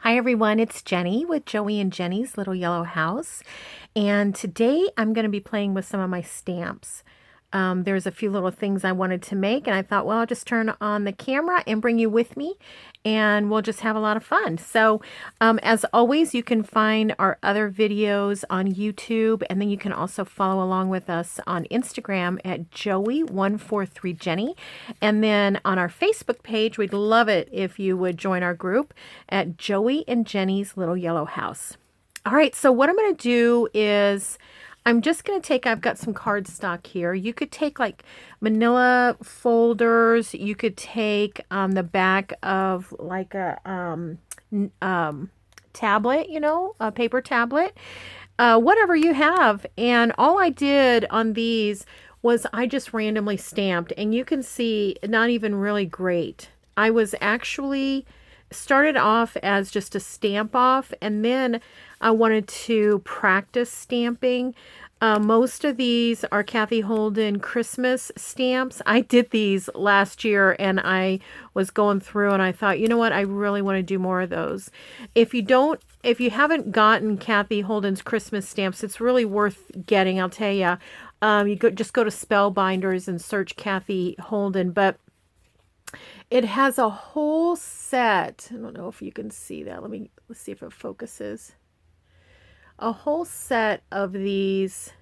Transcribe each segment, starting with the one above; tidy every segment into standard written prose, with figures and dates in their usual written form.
Hi everyone, it's Jenny with Joey and Jenny's Little Yellow House, and today I'm going to be playing with some of my stamps. There's a few little things I wanted to make, and I thought, well, I'll just turn on the camera and bring you with me, and we'll just have a lot of fun. So, as always, you can find our other videos on YouTube, and then you can also follow along with us on Instagram at Joey143Jenny, and then on our Facebook page, we'd love it if you would join our group at Joey and Jenny's Little Yellow House. All right, so what I'm going to do is I'm just going to take, I've got some cardstock here. You could take like manila folders. You could take the back of like a tablet, a paper tablet, whatever you have. And all I did on these was I just randomly stamped, and you can see not even really great. I was actually started off as just a stamp off, and then I wanted to practice stamping. Most of these are Kathy Holden Christmas stamps. I did these last year, and I was going through and I thought, you know what, I really want to do more of those. If you haven't gotten Kathy Holden's Christmas stamps, it's really worth getting, I'll tell you. Just go to Spellbinders and search Kathy Holden, but it has a whole set. I don't know if you can see that. Let's see if it focuses. A whole set of these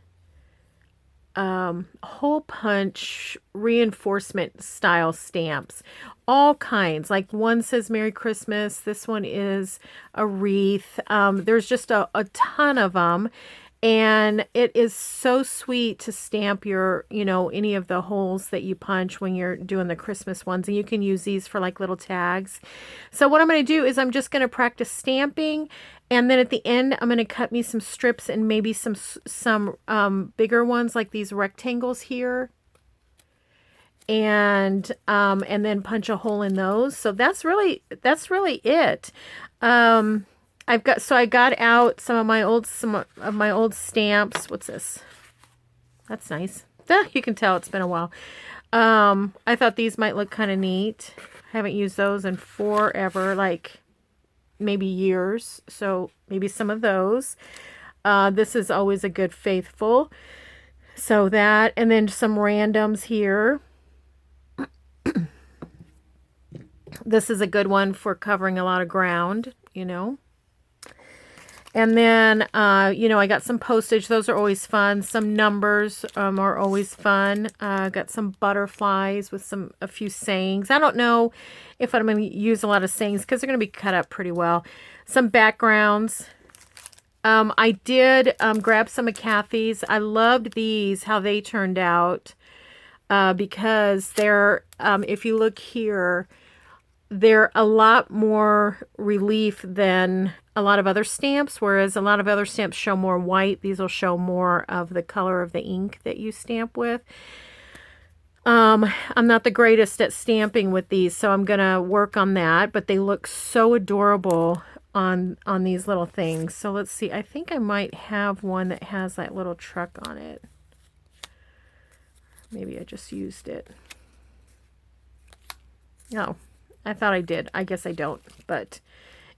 hole punch reinforcement style stamps. All kinds. Like one says Merry Christmas. This one is a wreath. There's just a ton of them. And it is so sweet to stamp your, any of the holes that you punch when you're doing the Christmas ones. And you can use these for like little tags. So what I'm going to do is I'm just going to practice stamping. And then at the end, I'm going to cut me some strips and maybe some bigger ones like these rectangles here. And then punch a hole in those. So that's really it. I got out some of my old stamps. What's this? That's nice. You can tell it's been a while. I thought these might look kind of neat. I haven't used those in forever, like maybe years. So maybe some of those. This is always a good faithful. So that, and then some randoms here. This is a good one for covering a lot of ground, And then, I got some postage. Those are always fun. Some numbers are always fun. Got some butterflies with a few sayings. I don't know if I'm going to use a lot of sayings because they're going to be cut up pretty well. Some backgrounds. I did grab some of Kathy's. I loved these, how they turned out, because they're, if you look here, they're a lot more relief than a lot of other stamps, whereas a lot of other stamps show more white. These will show more of the color of the ink that you stamp with. I'm not the greatest at stamping with these, so I'm going to work on that, but they look so adorable on these little things. So let's see. I think I might have one that has that little truck on it. Maybe I just used it. No. I thought I did. I guess I don't. But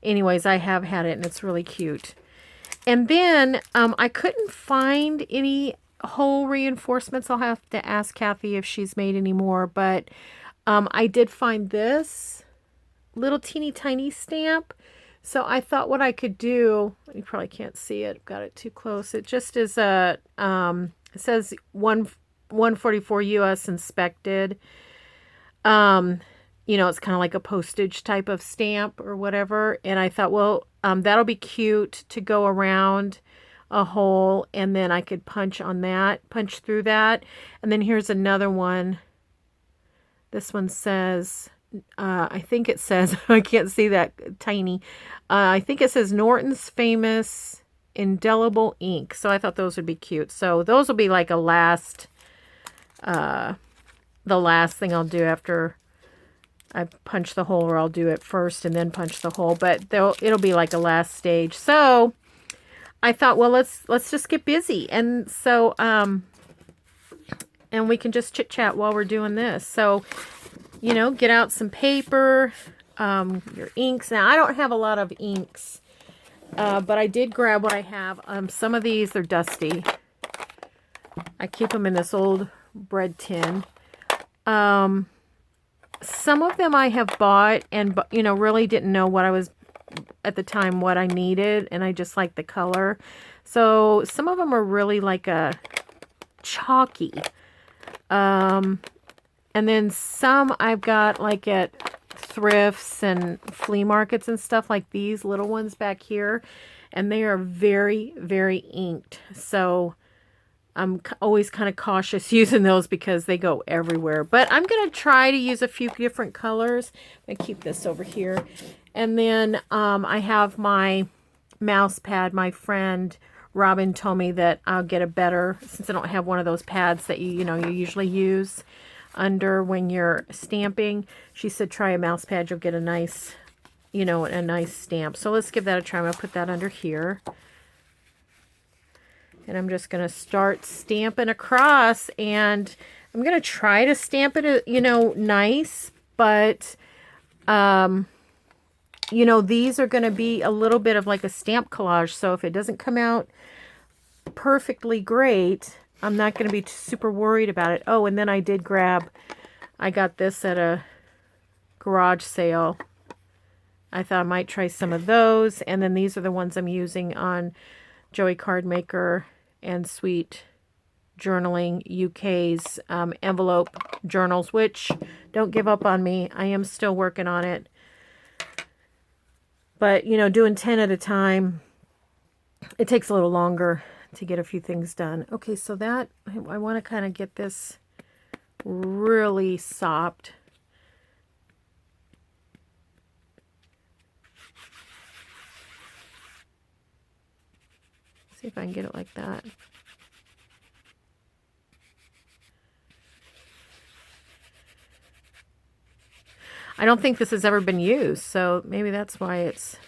anyways, I have had it, and it's really cute. And then I couldn't find any hole reinforcements. I'll have to ask Kathy if she's made any more. But I did find this little teeny tiny stamp. So I thought what I could do, you probably can't see it. I've got it too close. It just is it says 144 US inspected. It's kind of like a postage type of stamp or whatever. And I thought, well, that'll be cute to go around a hole. And then I could punch through that. And then here's another one. This one says, I think it says, I can't see that tiny. I think it says Norton's Famous Indelible Ink. So I thought those would be cute. So those will be like the last thing I'll do after I punch the hole, or I'll do it first and then punch the hole, but it'll be like a last stage. So I thought, well, let's just get busy. And so, and we can just chit chat while we're doing this. So, get out some paper. your inks. Now, I don't have a lot of inks, but I did grab what I have. Some of these are dusty. I keep them in this old bread tin. Some of them I have bought and, you know, really didn't know what I was, at the time, what I needed, and I just like the color. So some of them are really like a chalky. And then some I've got like at thrifts and flea markets and stuff, like these little ones back here, and they are very, very inked. So I'm always kind of cautious using those because they go everywhere. But I'm going to try to use a few different colors. I'm going to keep this over here. And then I have my mouse pad. My friend Robin told me that I'll get a better, since I don't have one of those pads that you usually use under when you're stamping. She said try a mouse pad. You'll get a nice, a nice stamp. So let's give that a try. I'm going to put that under here. And I'm just going to start stamping across, and I'm going to try to stamp it, nice, but, these are going to be a little bit of like a stamp collage. So if it doesn't come out perfectly great, I'm not going to be super worried about it. Oh, and then I got this at a garage sale. I thought I might try some of those. And then these are the ones I'm using on Joey Cardmaker and Sweet Journaling UK's envelope journals, which don't give up on me. I am still working on it. But, doing 10 at a time, it takes a little longer to get a few things done. Okay, so that, I want to kind of get this really sopped. See if I can get it like that. I don't think this has ever been used, so maybe that's why it's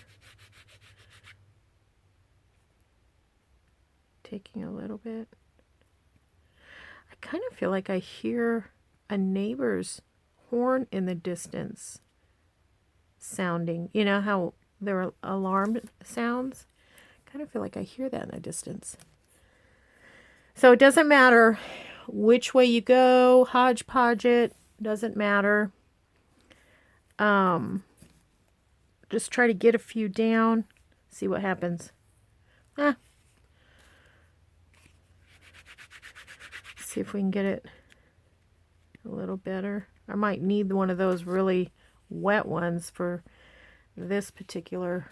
taking a little bit. I kind of feel like I hear a neighbor's horn in the distance sounding. You know how there are alarm sounds? Kind of feel like I hear that in the distance. So it doesn't matter which way you go, hodgepodge it, doesn't matter. Just try to get a few down, see what happens. See if we can get it a little better. I might need one of those really wet ones for this particular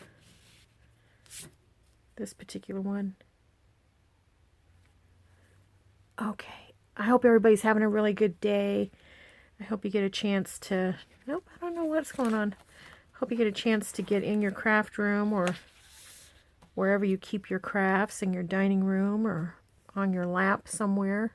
one. Okay. I hope everybody's having a really good day. I hope you get a chance to, nope, I don't know what's going on. Hope you get a chance to get in your craft room or wherever you keep your crafts, in your dining room or on your lap somewhere.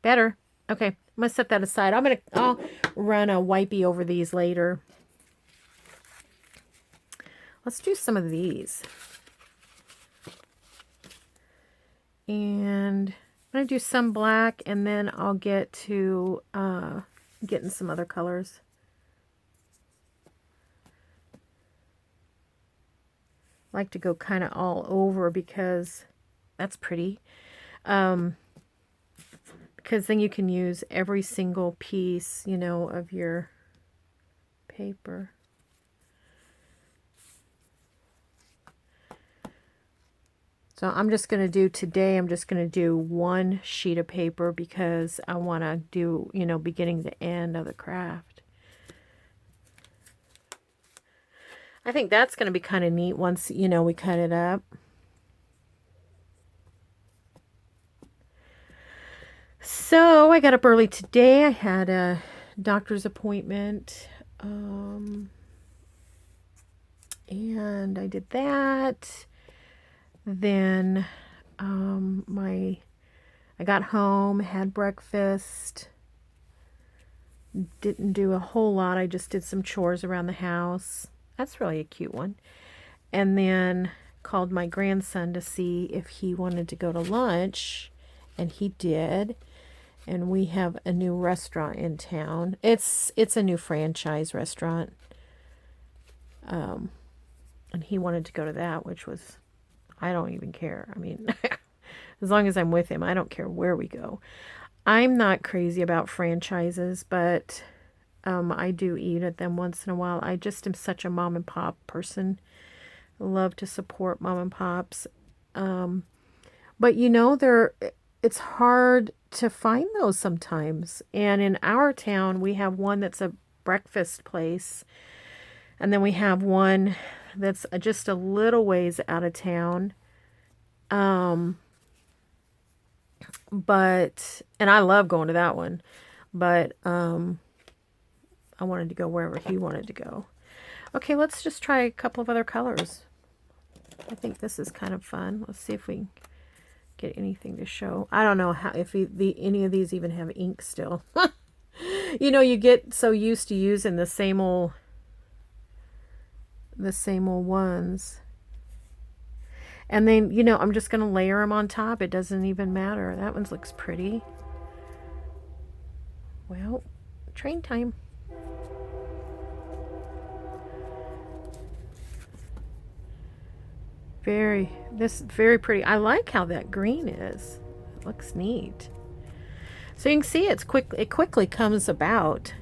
Better. Okay, I'm going to set that aside. I'll run a wipey over these later. Let's do some of these. And I'm going to do some black, and then I'll get to getting some other colors. I like to go kind of all over because that's pretty. Because then you can use every single piece, of your paper. So I'm just going to do one sheet of paper because I want to do, beginning to end of the craft. I think that's going to be kind of neat once, we cut it up. So I got up early today. I had a doctor's appointment. And I did that. Then I got home, had breakfast, didn't do a whole lot. I just did some chores around the house. That's really a cute one. And then called my grandson to see if he wanted to go to lunch And he did. And we have a new restaurant in town. It's a new franchise restaurant. And he wanted to go to that, which was, I don't even care. I mean, as long as I'm with him, I don't care where we go. I'm not crazy about franchises, but I do eat at them once in a while. I just am such a mom and pop person. I love to support mom and pops. But you know, it's hard to find those sometimes. And in our town, we have one that's a breakfast place. And then we have one that's just a little ways out of town. And I love going to that one. But I wanted to go wherever he wanted to go. Okay, let's just try a couple of other colors. I think this is kind of fun. Let's see if we get anything to show. I don't know if any of these even have ink still. You know, you get so used to using the same old ones. And then, you know, I'm just going to layer them on top. It doesn't even matter. That one looks pretty. Well, train time. Very pretty. I like how that green is. It looks neat. So you can see it quickly comes about.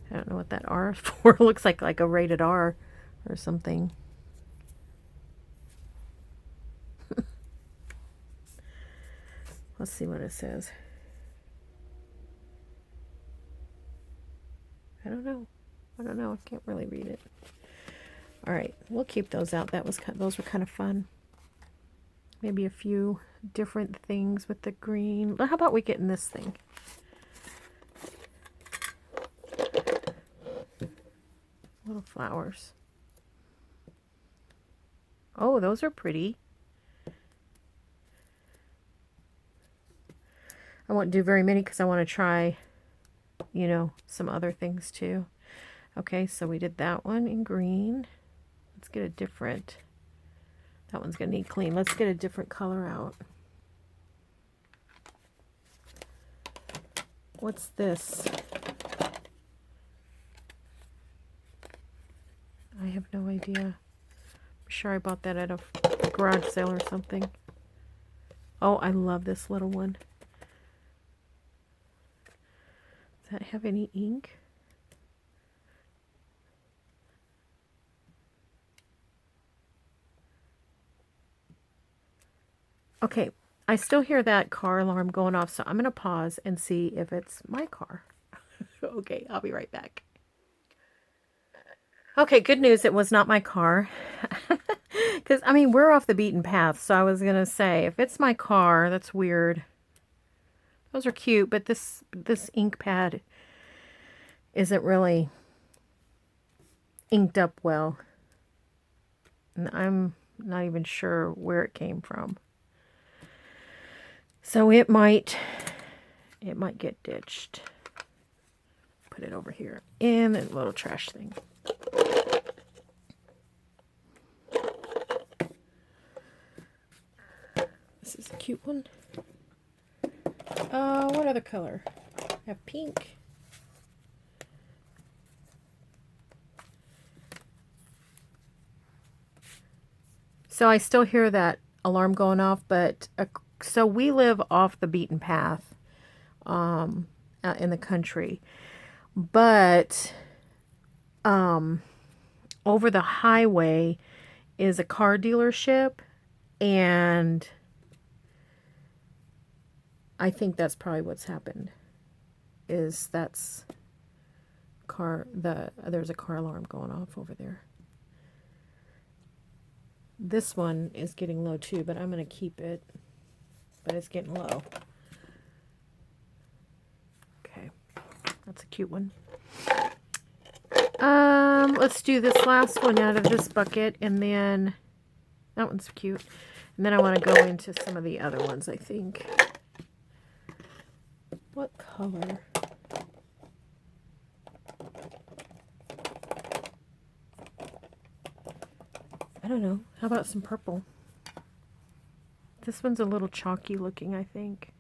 I don't know what that R is for. It looks like a rated R or something. Let's see what it says. I don't know. I can't really read it. All right, we'll keep those out. Those were kind of fun. Maybe a few different things with the green. How about we get in this thing? Little flowers. Oh, those are pretty. I won't do very many because I want to try, you know, some other things too. Okay, so we did that one in green. Let's get a different, that one's going to need clean. Let's get a different color out. What's this? I have no idea. I'm sure I bought that at a garage sale or something. Oh, I love this little one. Does that have any ink? Okay, I still hear that car alarm going off, so I'm going to pause and see if it's my car. Okay, I'll be right back. Okay, good news, it was not my car. Because, I mean, we're off the beaten path, so I was going to say, if it's my car, that's weird. Those are cute, but this ink pad isn't really inked up well. And I'm not even sure where it came from. So it might get ditched. Put it over here in the little trash thing. This is a cute one. What other color? I have pink. So I still hear that alarm going off, but so we live off the beaten path out in the country. But over the highway is a car dealership, and I think that's probably what's happened. There's a car alarm going off over there. This one is getting low too, but I'm going to keep it. But it's getting low. Okay, that's a cute one. Let's do this last one out of this bucket, and then that one's cute. And then I want to go into some of the other ones, I think. What color? I don't know. How about some purple? This one's a little chalky looking, I think.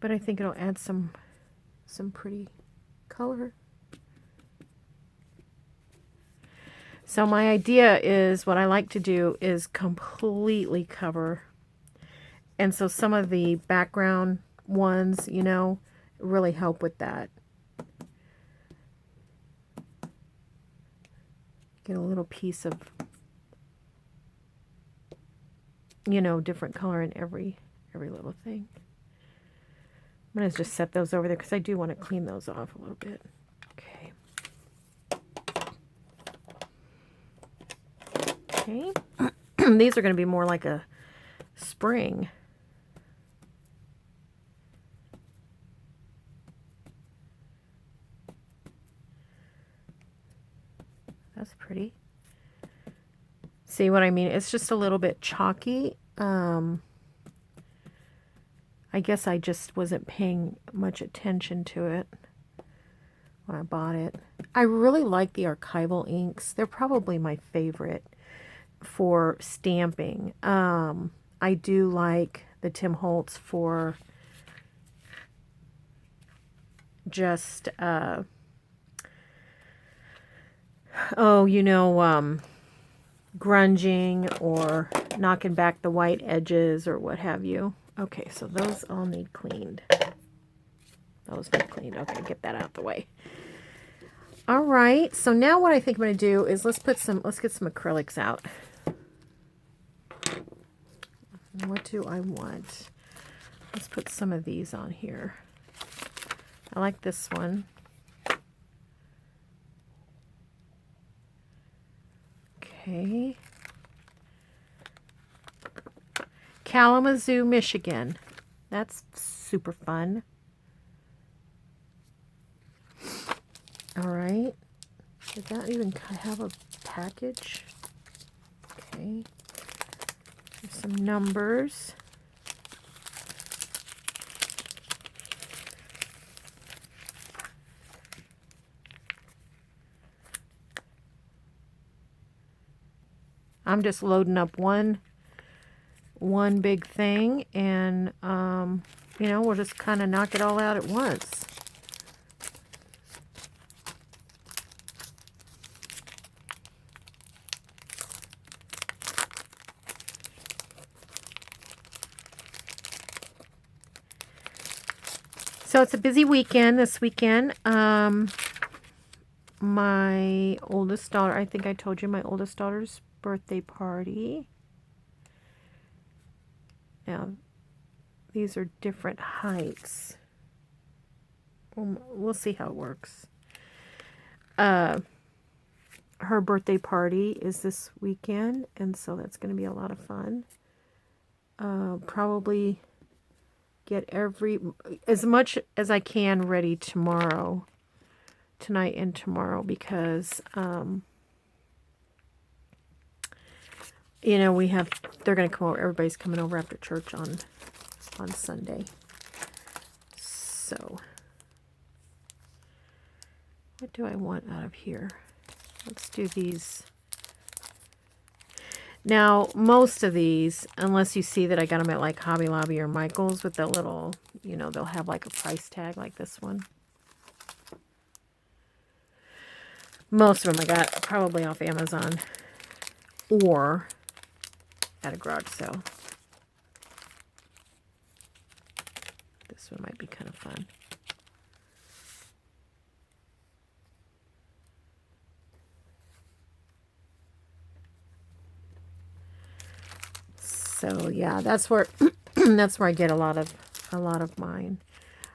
But I think it'll add some pretty color. So my idea is, what I like to do is completely cover. And so some of the background ones, you know, really help with that. Get a little piece of, you know, different color in every little thing. I'm going to just set those over there because I do want to clean those off a little bit. Okay. Okay. These are going to be more like a spring. That's pretty. See what I mean? It's just a little bit chalky. I guess I just wasn't paying much attention to it when I bought it. I really like the archival inks. They're probably my favorite for stamping. I do like the Tim Holtz for just, grunging or knocking back the white edges or what have you. Okay, so those all need cleaned. Those need cleaned. Okay, get that out the way. All right, so now what I think I'm going to do is let's get some acrylics out. What do I want? Let's put some of these on here. I like this one. Okay. Kalamazoo, Michigan. That's super fun. All right. Did that even have a package? Okay. There's some numbers. I'm just loading up one big thing, and you know, we'll just kind of knock it all out at once. So it's a busy weekend this weekend. My oldest daughter, I think I told you, my oldest daughter's birthday party. Now, these are different heights. We'll see how it works. Her birthday party is this weekend, and so that's going to be a lot of fun. Probably get as much as I can ready tonight and tomorrow, because you know, they're going to come over. Everybody's coming over after church on Sunday. So, what do I want out of here? Let's do these. Now, most of these, unless you see that I got them at like Hobby Lobby or Michael's with the little, you know, they'll have like a price tag like this one. Most of them I got probably off Amazon or at a garage sale. This one might be kind of fun. So yeah, that's where that's where I get a lot of mine.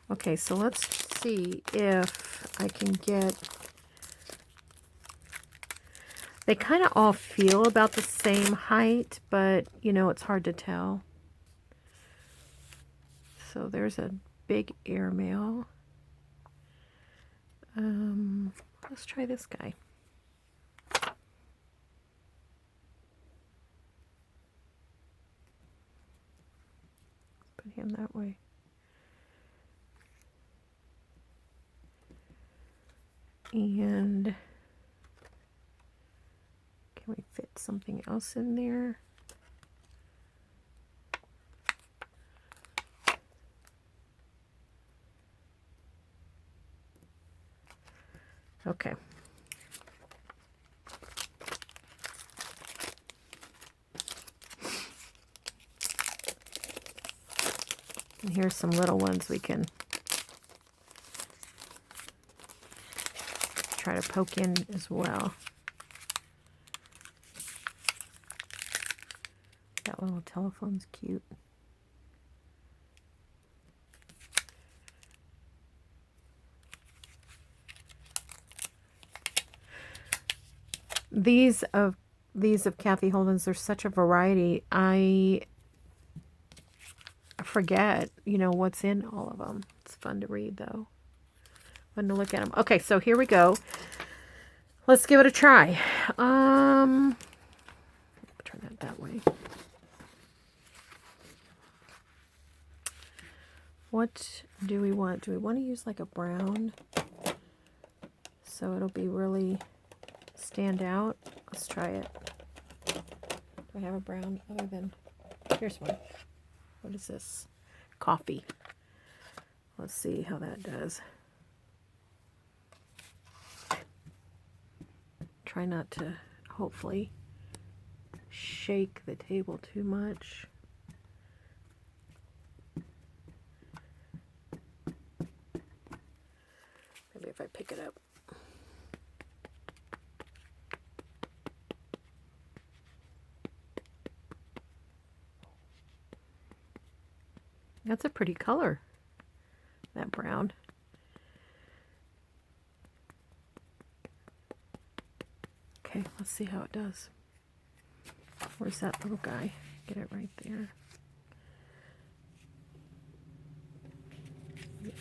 Okay, so let's see if I can get. They kind of all feel about the same height, but you know, it's hard to tell. So there's a big airmail. Let's try this guy. Put him that way. And put something else in there. Okay. And here's some little ones we can try to poke in as well. That little telephone's cute. These of Kathy Holden's, there's such a variety. I forget, what's in all of them. It's fun to read, though. Fun to look at them. Okay, so here we go. Let's give it a try. Turn that way. What do we want? Do we want to use like a brown so it'll be really stand out? Let's try it. Do I have a brown other than... Here's one. What is this? Coffee. Let's see how that does. Try not to, hopefully, shake the table too much. Maybe if I pick it up. That's a pretty color, that brown. Okay, let's see how it does. Where's that little guy? Get it right there. I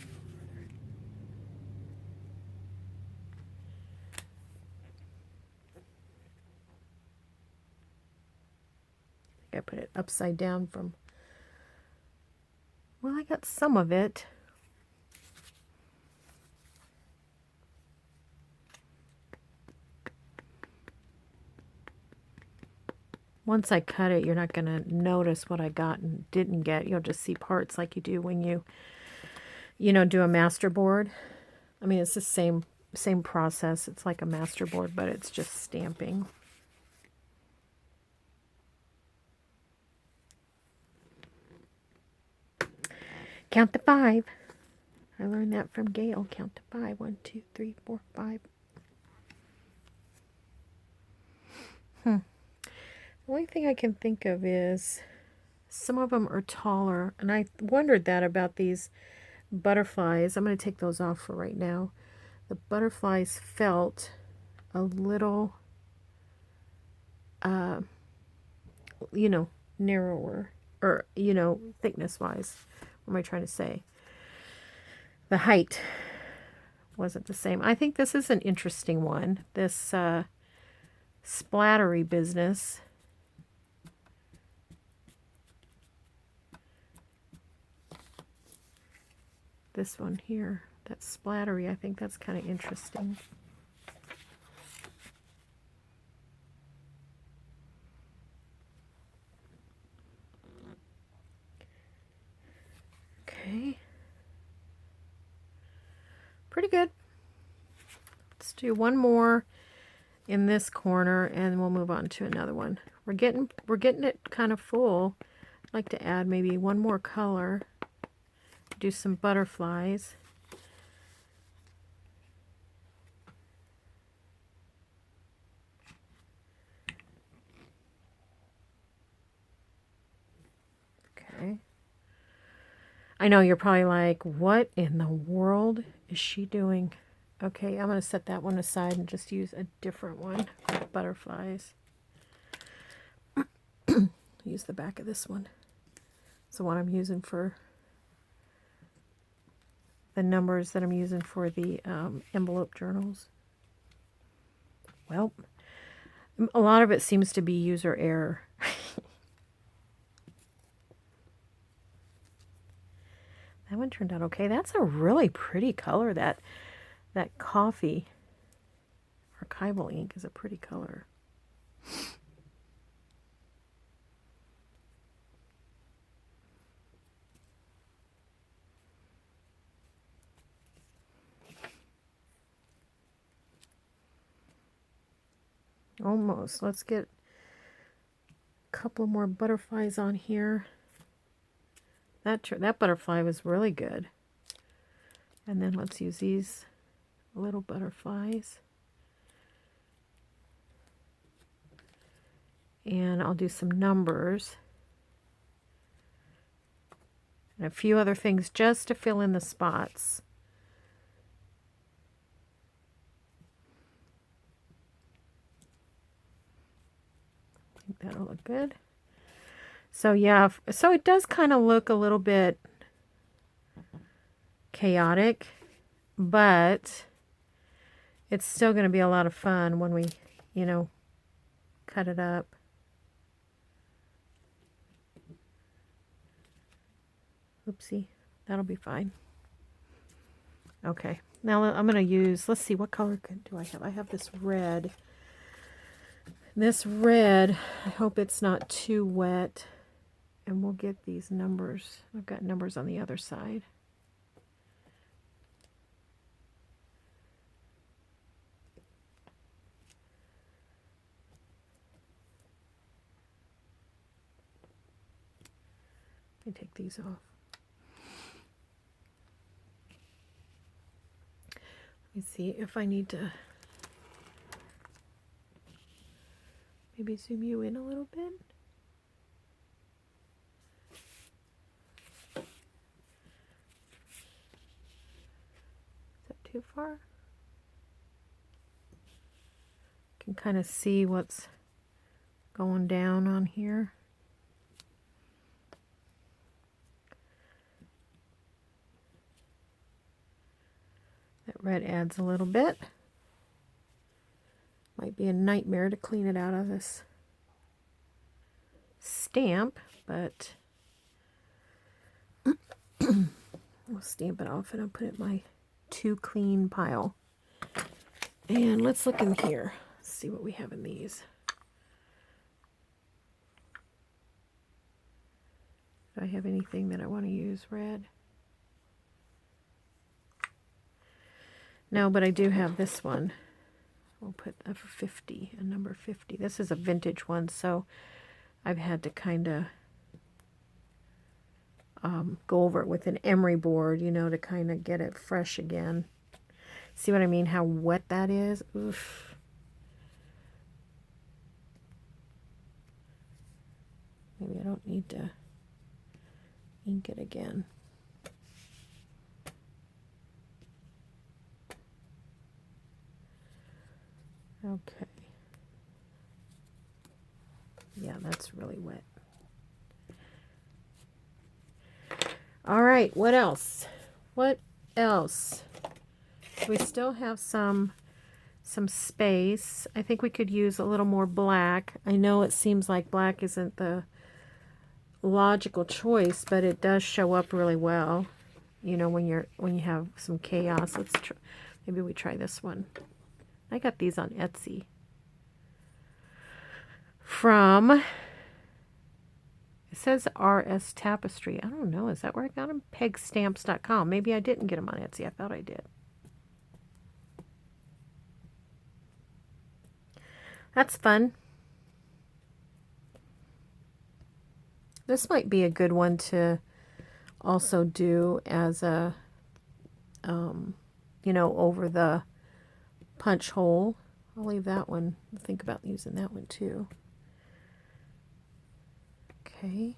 think I put it upside down from... Well, I got some of it. Once I cut it, you're not going to notice what I got and didn't get. You'll just see parts like you do when you do a masterboard. I mean, it's the same process. It's like a masterboard, but it's just stamping. Count to 5. I learned that from Gail. Count to 5. 1, 2, 3, 4, 5. The only thing I can think of is some of them are taller. And I wondered that about these butterflies. I'm going to take those off for right now. The butterflies felt a little, narrower. Or, thickness-wise. What am I trying to say? The height wasn't the same. I think this is an interesting one. This splattery business. This one here, that's splattery. I think that's kind of interesting. Okay. Pretty good. Let's do one more in this corner and we'll move on to another one. We're getting it kind of full. I'd like to add maybe one more color. Do some butterflies. Okay. I know you're probably like, what in the world is she doing? Okay, I'm going to set that one aside and just use a different one for butterflies. Use the back of this one. It's the one I'm using for the numbers that I'm using for the envelope journals. Well, a lot of it seems to be user error. That one turned out okay. That's a really pretty color. That coffee archival ink is a pretty color. Almost. Let's get a couple more butterflies on here. That butterfly was really good. And then let's use these little butterflies. And I'll do some numbers. And a few other things just to fill in the spots. I think that'll look good. So yeah, so it does kind of look a little bit chaotic, but it's still going to be a lot of fun when we, you know, cut it up. Oopsie, that'll be fine. Okay, now I'm going to use, let's see, what color do I have? I have this red. This red, I hope it's not too wet. And we'll get these numbers. I've got numbers on the other side. Let me take these off. Let me see if I need to maybe zoom you in a little bit. Too far. Can kind of see what's going down on here. That red adds a little bit. Might be a nightmare to clean it out of this stamp, but I'll stamp it off and I'll put it in my too clean pile. And let's look in here, see what we have in these. Do I have anything that I want to use red? No, but I do have this one. We'll put a 50, a number 50. This is a vintage one, so I've had to kind of go over it with an emery board, you know, to kind of get it fresh again. See what I mean? How wet that is? Oof. Maybe I don't need to ink it again. Okay. Yeah, that's really wet. All right, what else? What else? We still have some space. I think we could use a little more black. I know it seems like black isn't the logical choice, but it does show up really well. You know, when you have some chaos. Let's try, maybe we try this one. I got these on Etsy. From, it says RS Tapestry. I don't know. Is that where I got them? Pegstamps.com. Maybe I didn't get them on Etsy. I thought I did. That's fun. This might be a good one to also do as a, you know, over the punch hole. I'll leave that one. Think about using that one too. Okay.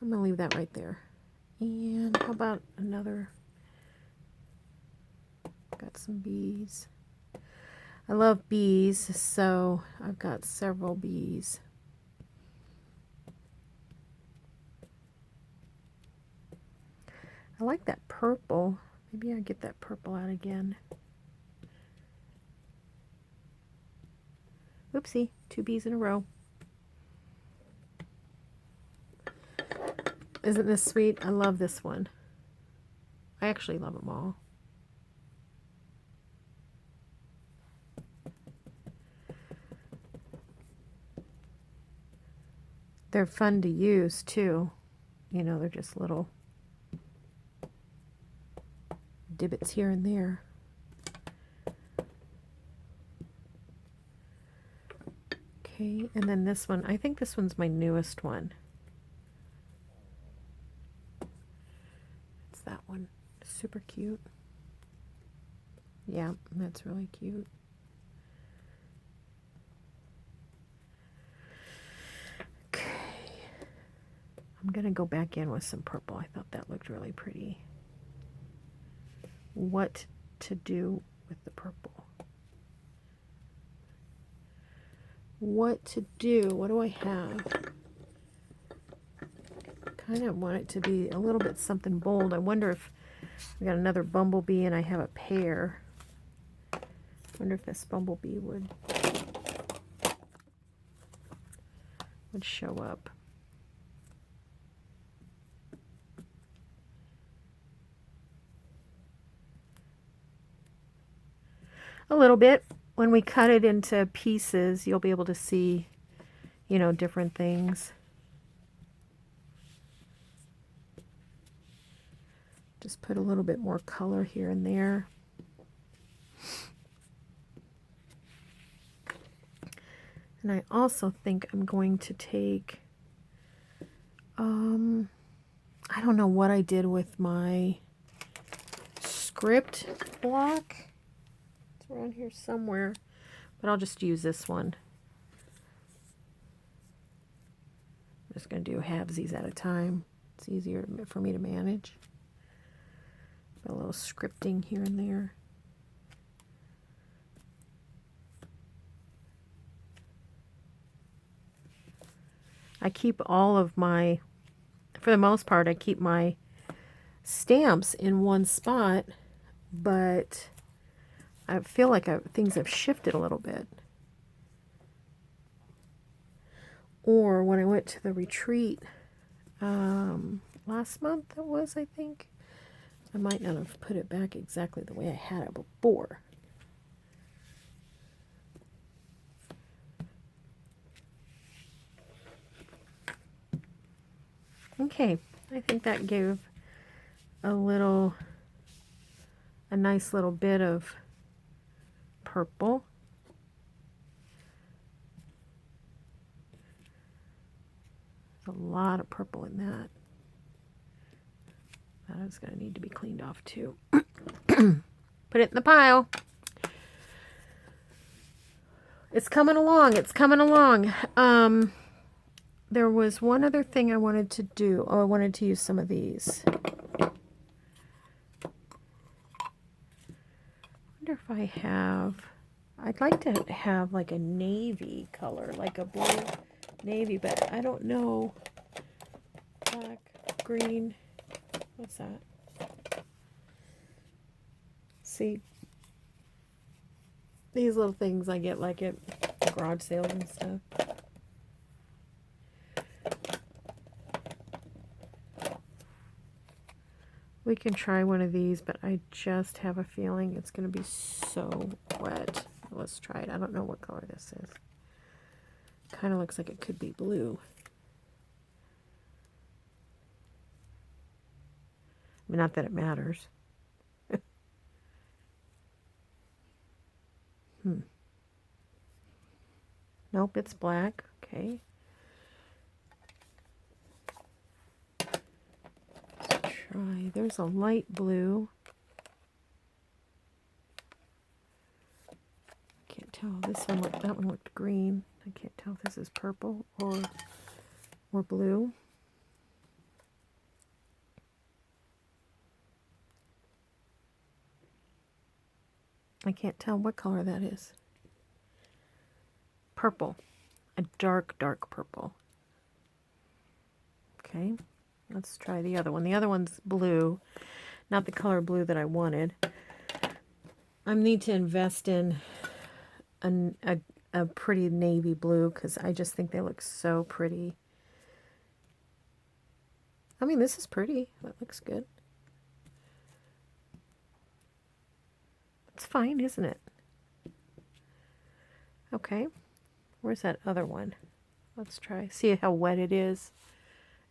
I'm going to leave that right there. And how about another? Got some bees. I love bees, so I've got several bees. I like that purple. Maybe I'll get that purple out again. Oopsie, 2 bees in a row. Isn't this sweet? I love this one. I actually love them all. They're fun to use too. You know, they're just little divots here and there. Okay, and then this one, I think this one's my newest one. It's that one. Super cute. Yeah, that's really cute. Okay. I'm going to go back in with some purple. I thought that looked really pretty. What to do with the purple? What to do? What do I have? Kind of want it to be a little bit something bold. I wonder if I got another bumblebee and I have a pear. I wonder if this bumblebee would show up. A little bit. When we cut it into pieces, you'll be able to see, you know, different things. Just put a little bit more color here and there. And I also think I'm going to take, I don't know what I did with my script block. It's around here somewhere, but I'll just use this one. I'm just going to do halvesies at a time. It's easier for me to manage. A little scripting here and there. I keep all of my, for the most part, I keep my stamps in one spot, but I feel like things have shifted a little bit. Or when I went to the retreat last month, it was, I think, I might not have put it back exactly the way I had it before. Okay, I think that gave a nice little bit of purple. There's a lot of purple in that. That is going to need to be cleaned off too. Put it in the pile. It's coming along. It's coming along. There was one other thing I wanted to do. Oh, I wanted to use some of these. I wonder if I have... I'd like to have like a navy color, like a blue navy, but I don't know. Black, green. What's that? See? These little things I get like at garage sales and stuff. We can try one of these, but I just have a feeling it's going to be so wet. Let's try it. I don't know what color this is. Kind of looks like it could be blue. I mean, not that it matters. Nope, it's black. Okay. Let's try. There's a light blue. Can't tell. This one looked, that one looked green. I can't tell if this is purple or blue. I can't tell what color that is. Purple. A dark, dark purple. Okay, let's try the other one. The other one's blue, not the color blue that I wanted. I need to invest in a pretty navy blue because I just think they look so pretty. I mean, this is pretty. That looks good. It's fine, isn't it? Okay. Where's that other one? Let's try. See how wet it is?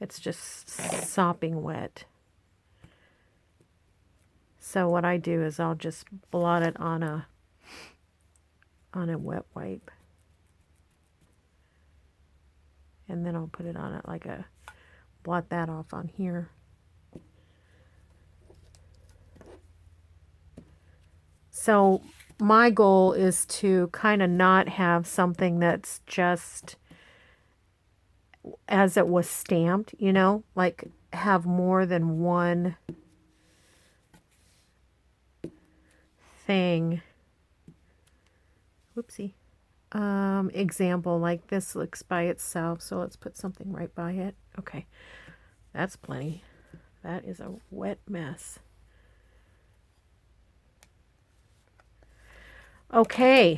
It's just sopping wet. So what I do is I'll just blot it on a wet wipe. And then I'll put it on it like a, blot that off on here. So my goal is to kind of not have something that's just as it was stamped, you know, like have more than one thing. Whoopsie. Example, like this looks by itself, so let's put something right by it. Okay, that's plenty. That is a wet mess. Okay.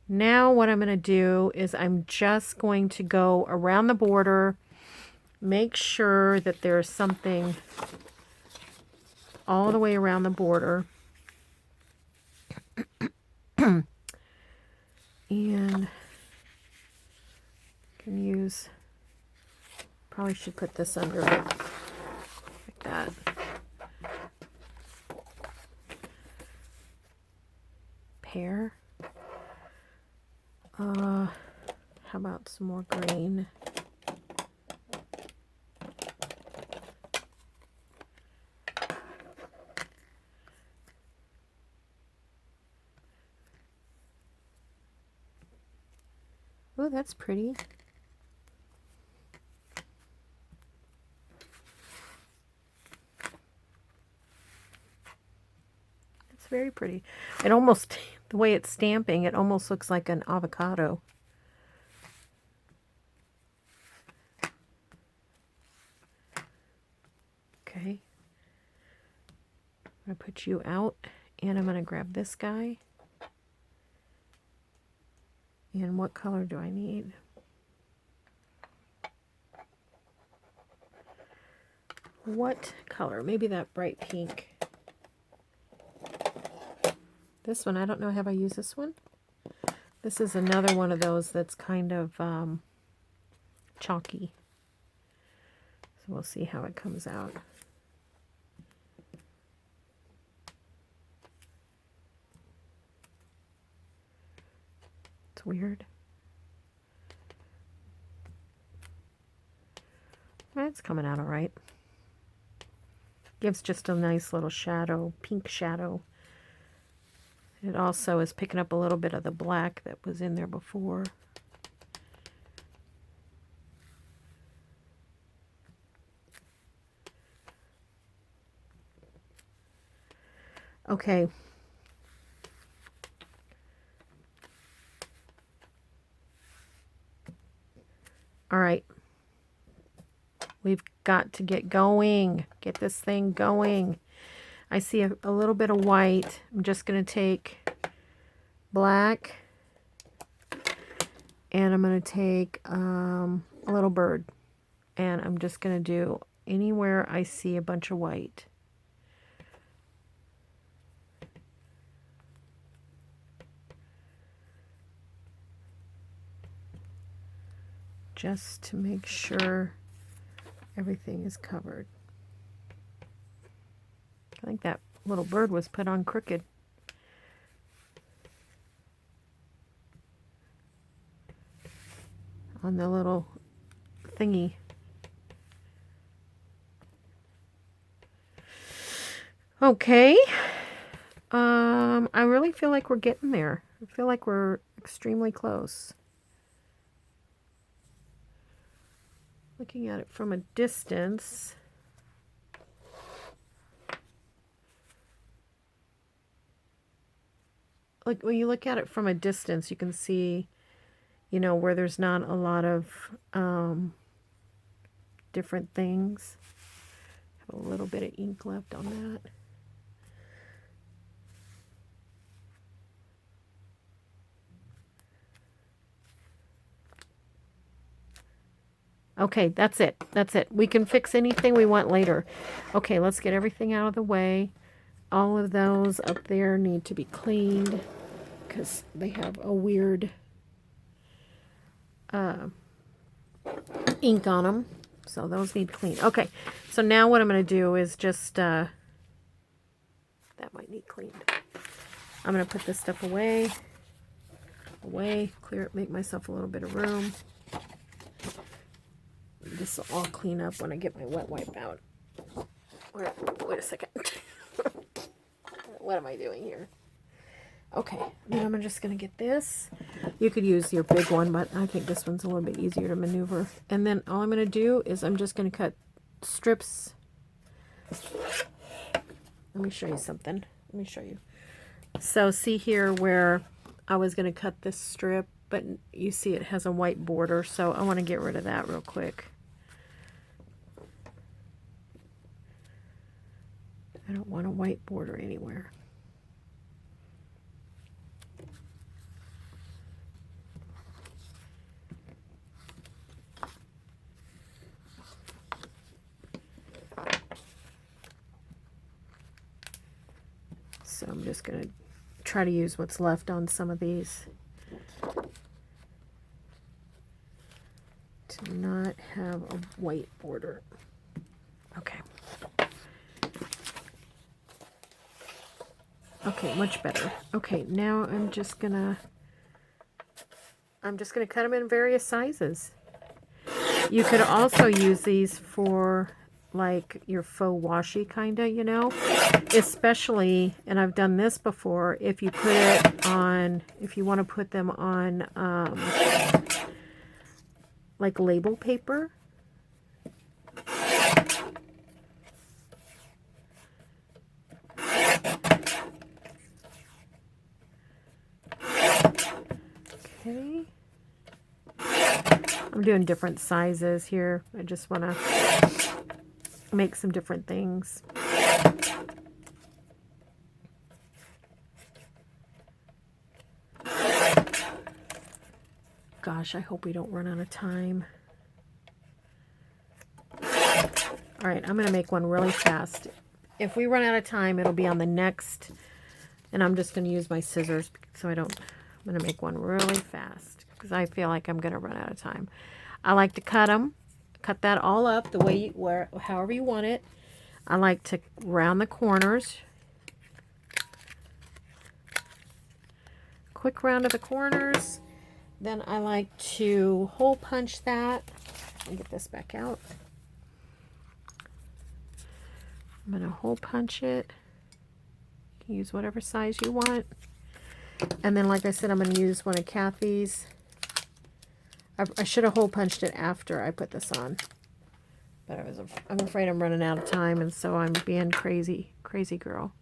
Now what I'm going to do is I'm just going to go around the border, make sure that there's something all the way around the border. And can use, probably should put this under it like that. Pear. How about some more green? Oh, that's pretty. It's very pretty. It almost, the way it's stamping, it almost looks like an avocado. Okay. I'm going to put you out, and I'm going to grab this guy. And what color do I need? What color? Maybe that bright pink. This one, I don't know, have I used this one? This is another one of those that's kind of chalky. So we'll see how it comes out. It's weird. It's coming out all right. Gives just a nice little shadow, pink shadow. It also is picking up a little bit of the black that was in there before. Okay. All right. We've got to get going. Get this thing going. I see a little bit of white. I'm just going to take black. And I'm going to take a little bird. And I'm just going to do anywhere I see a bunch of white. Just to make sure everything is covered. I think that little bird was put on crooked. On the little thingy. Okay. I really feel like we're getting there. I feel like we're extremely close. Looking at it from a distance, like when you look at it from a distance, you can see, you know, where there's not a lot of different things. Have a little bit of ink left on that. Okay, that's it. That's it. We can fix anything we want later. Okay, let's get everything out of the way. All of those up there need to be cleaned because they have a weird ink on them. So those need cleaned. Okay, so now what I'm going to do is just, that might need cleaned. I'm going to put this stuff away. away, clear it, make myself a little bit of room. This will all clean up when I get my wet wipe out. Wait a second. What am I doing here? Okay, then I'm just going to get this. You could use your big one, but I think this one's a little bit easier to maneuver. And then all I'm going to do is I'm just going to cut strips. Let me show you something. Let me show you. So see here where I was going to cut this strip, but you see it has a white border, so I want to get rid of that real quick. I don't want a white border anywhere. So I'm just going to try to use what's left on some of these to not have a white border. Okay. Okay, much better. Okay, now I'm just gonna cut them in various sizes. You could also use these for like your faux washi kinda, you know, especially, and I've done this before, if you put it on, if you want to put them on like label paper. Okay. I'm doing different sizes here. I just want to make some different things. Gosh, I hope we don't run out of time. All right, I'm going to make one really fast. If we run out of time, it'll be on the next, and I'm just going to use my scissors so I don't, I'm going to make one really fast because I feel like I'm going to run out of time. I like to cut them, cut that all up the way you, however you want it. I like to round the corners. Quick round of the corners. Then I like to hole punch that. Let me get this back out. I'm going to hole punch it. You can use whatever size you want. And then, like I said, I'm going to use one of Kathy's. I should have hole punched it after I put this on. But I'm afraid I'm running out of time, and so I'm being crazy girl.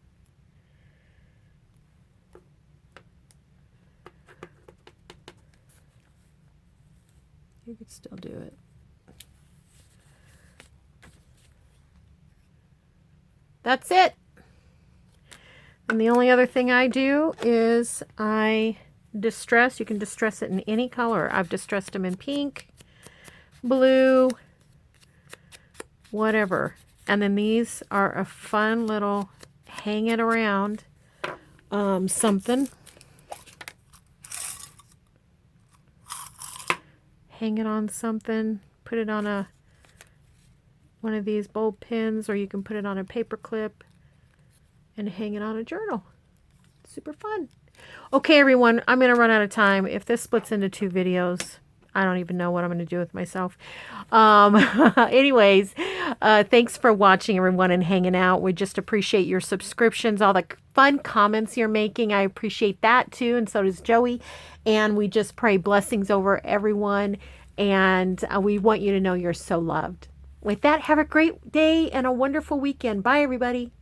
You could still do it. That's it. And the only other thing I do is I distress. You can distress it in any color. I've distressed them in pink, blue, whatever. And then these are a fun little hang it around something. Hang it on something. Put it on one of these bulb pins, or you can put it on a paper clip and hang it on a journal. Super fun. Okay, everyone, I'm going to run out of time. If this splits into 2 videos, I don't even know what I'm going to do with myself. Anyways, thanks for watching, everyone, and hanging out. We just appreciate your subscriptions, all the fun comments you're making. I appreciate that, too, and so does Joey. And we just pray blessings over everyone, and we want you to know you're so loved. With that, have a great day and a wonderful weekend. Bye, everybody.